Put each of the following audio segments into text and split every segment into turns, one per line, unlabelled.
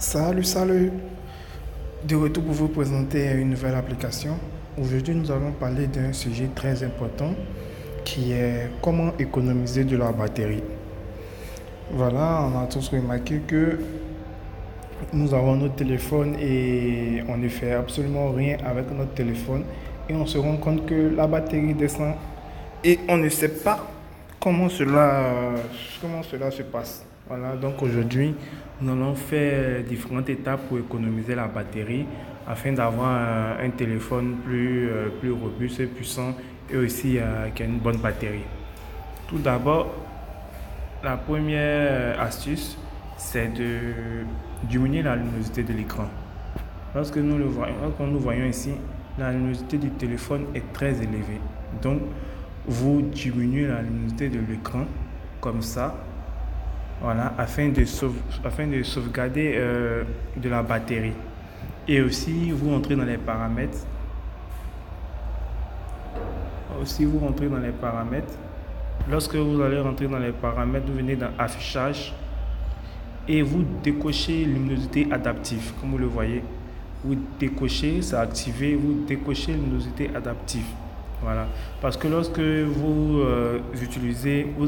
Salut, salut! De retour pour vous présenter une nouvelle application. Aujourd'hui, nous allons parler d'un sujet très important qui est comment économiser de la batterie. Voilà, on a tous remarqué que nous avons notre téléphone et on ne fait absolument rien avec notre téléphone et on se rend compte que la batterie descend et on ne sait pas comment cela se passe. Voilà, donc aujourd'hui, nous allons faire différentes étapes pour économiser la batterie afin d'avoir un téléphone plus robuste et puissant et aussi qui a une bonne batterie. Tout d'abord, la première astuce, c'est de diminuer la luminosité de l'écran. Lorsque nous voyons ici, la luminosité du téléphone est très élevée. Donc, vous diminuez la luminosité de l'écran comme ça, voilà, afin de sauvegarder de la batterie. Et aussi, vous rentrez dans les paramètres. Lorsque vous allez rentrer dans les paramètres, vous venez dans affichage et vous décochez luminosité adaptive. Comme vous le voyez, vous décochez, c'est activé, vous décochez luminosité adaptive. Voilà. Parce que lorsque vous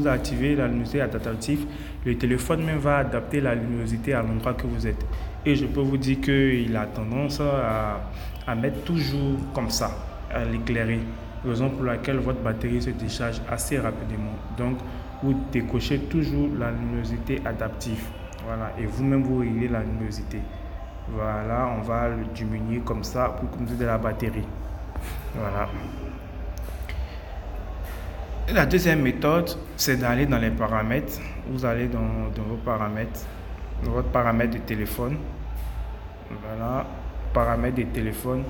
activez la luminosité adaptative, le téléphone même va adapter la luminosité à l'endroit que vous êtes. Et je peux vous dire qu'il a tendance à mettre toujours comme ça, à l'éclairer. Raison pour laquelle votre batterie se décharge assez rapidement. Donc, vous décochez toujours la luminosité adaptive. Voilà. Et vous-même, vous réglez la luminosité. Voilà, on va le diminuer comme ça pour économiser de la batterie. Voilà. La deuxième méthode, c'est d'aller dans les paramètres. Vous allez dans vos paramètres, dans votre paramètre de téléphone. Voilà, paramètres de téléphone.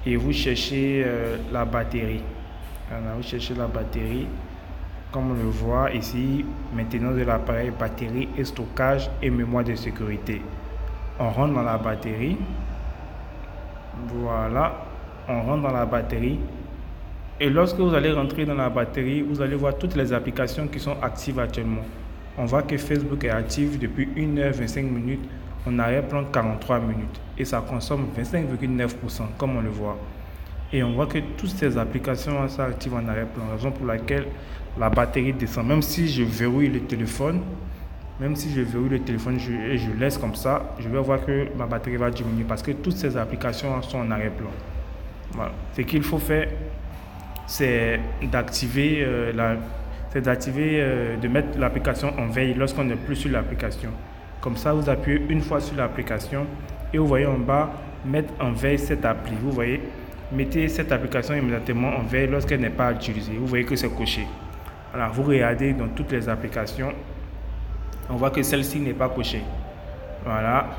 Et vous cherchez la batterie. Voilà, vous cherchez la batterie. Comme on le voit ici, maintenance de l'appareil, batterie et stockage et mémoire de sécurité. On rentre dans la batterie. Voilà, on rentre dans la batterie. Et lorsque vous allez rentrer dans la batterie, vous allez voir toutes les applications qui sont actives actuellement. On voit que Facebook est actif depuis 1h25, en arrière-plan 43 minutes. Et ça consomme 25,9%, comme on le voit. Et on voit que toutes ces applications sont actives en arrière-plan, raison pour laquelle la batterie descend. Même si je verrouille le téléphone, et je laisse comme ça, je vais voir que ma batterie va diminuer parce que toutes ces applications sont en arrière-plan. Voilà. Ce qu'il faut faire, c'est de mettre l'application en veille lorsqu'on n'est plus sur l'application. Comme ça, vous appuyez une fois sur l'application et vous voyez en bas, mettre en veille cette appli. Vous voyez, mettez cette application immédiatement en veille lorsqu'elle n'est pas utilisée. Vous voyez que c'est coché. Alors, vous regardez dans toutes les applications, on voit que celle-ci n'est pas cochée. Voilà,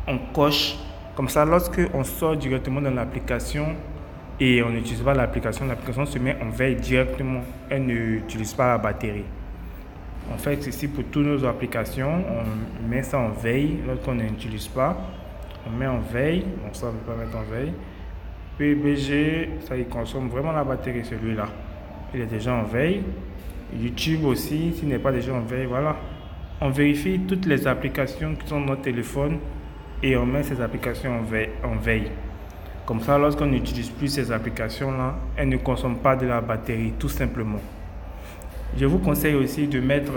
on coche. Comme ça, lorsque on sort directement dans l'application, et on n'utilise pas l'application se met en veille directement. Elle n'utilise pas la batterie. En fait, ici pour toutes nos applications, on met ça en veille lorsqu'on n'utilise pas. On met en veille. Bon, ça, on ne peut pas mettre en veille. PUBG, ça, il consomme vraiment la batterie, celui-là. Il est déjà en veille. YouTube aussi, s'il n'est pas déjà en veille, voilà. On vérifie toutes les applications qui sont dans notre téléphone et on met ces applications en veille. Comme ça, lorsqu'on n'utilise plus ces applications-là, elles ne consomment pas de la batterie, tout simplement. Je vous conseille aussi de mettre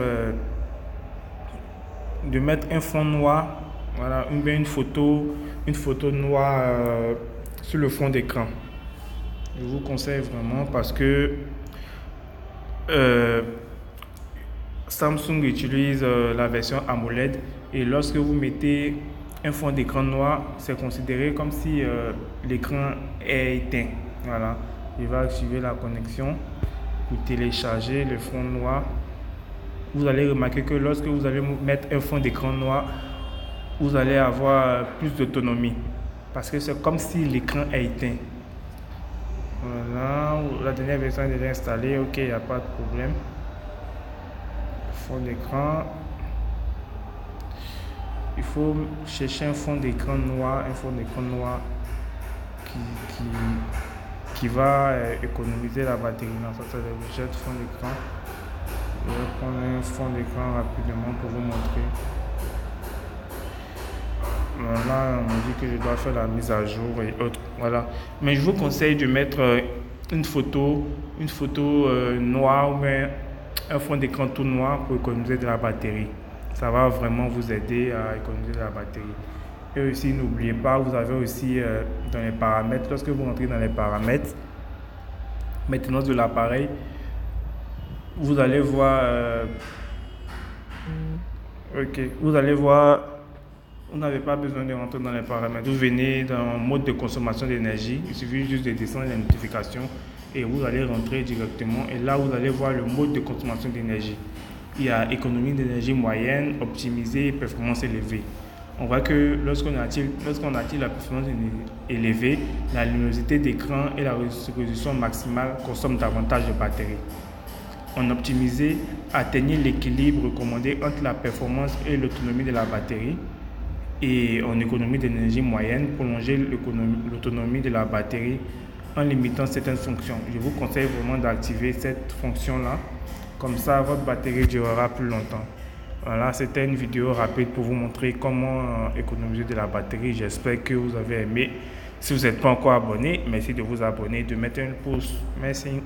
un fond noir, voilà, une photo noire sur le fond d'écran. Je vous conseille vraiment parce que Samsung utilise la version AMOLED et lorsque vous mettez un fond d'écran noir, c'est considéré comme si l'écran est éteint. Voilà, il va activer la connexion pour télécharger le fond noir. Vous allez remarquer que lorsque vous allez mettre un fond d'écran noir, vous allez avoir plus d'autonomie parce que c'est comme si l'écran est éteint. Voilà, la dernière version est déjà installée, ok, il n'y a pas de problème. Fond d'écran. Il faut chercher un fond d'écran noir qui va économiser la batterie. Non, ça c'est le budget de fond d'écran. Je vais prendre un fond d'écran rapidement pour vous montrer. Là, on me dit que je dois faire la mise à jour et autres. Voilà. Mais je vous conseille de mettre une photo, noire ou bien un fond d'écran tout noir pour économiser de la batterie. Ça va vraiment vous aider à économiser de la batterie. Et aussi, n'oubliez pas, vous avez aussi dans les paramètres, lorsque vous entrez dans les paramètres, maintenance de l'appareil, vous allez voir, vous allez voir, vous n'avez pas besoin de rentrer dans les paramètres. Vous venez dans mode de consommation d'énergie, il suffit juste de descendre les notifications et vous allez rentrer directement. Et là, vous allez voir le mode de consommation d'énergie. Il y a économie d'énergie moyenne, optimisée et performance élevée. On voit que lorsqu'on attire la performance élevée, la luminosité d'écran et la résolution maximale consomment davantage de batterie. En optimisé, atteignez l'équilibre recommandé entre la performance et l'autonomie de la batterie. Et en économie d'énergie moyenne, prolongez l'autonomie de la batterie en limitant certaines fonctions. Je vous conseille vraiment d'activer cette fonction-là. Comme ça, votre batterie durera plus longtemps. Voilà, c'était une vidéo rapide pour vous montrer comment économiser de la batterie. J'espère que vous avez aimé. Si vous n'êtes pas encore abonné, merci de vous abonner, de mettre un pouce. Merci.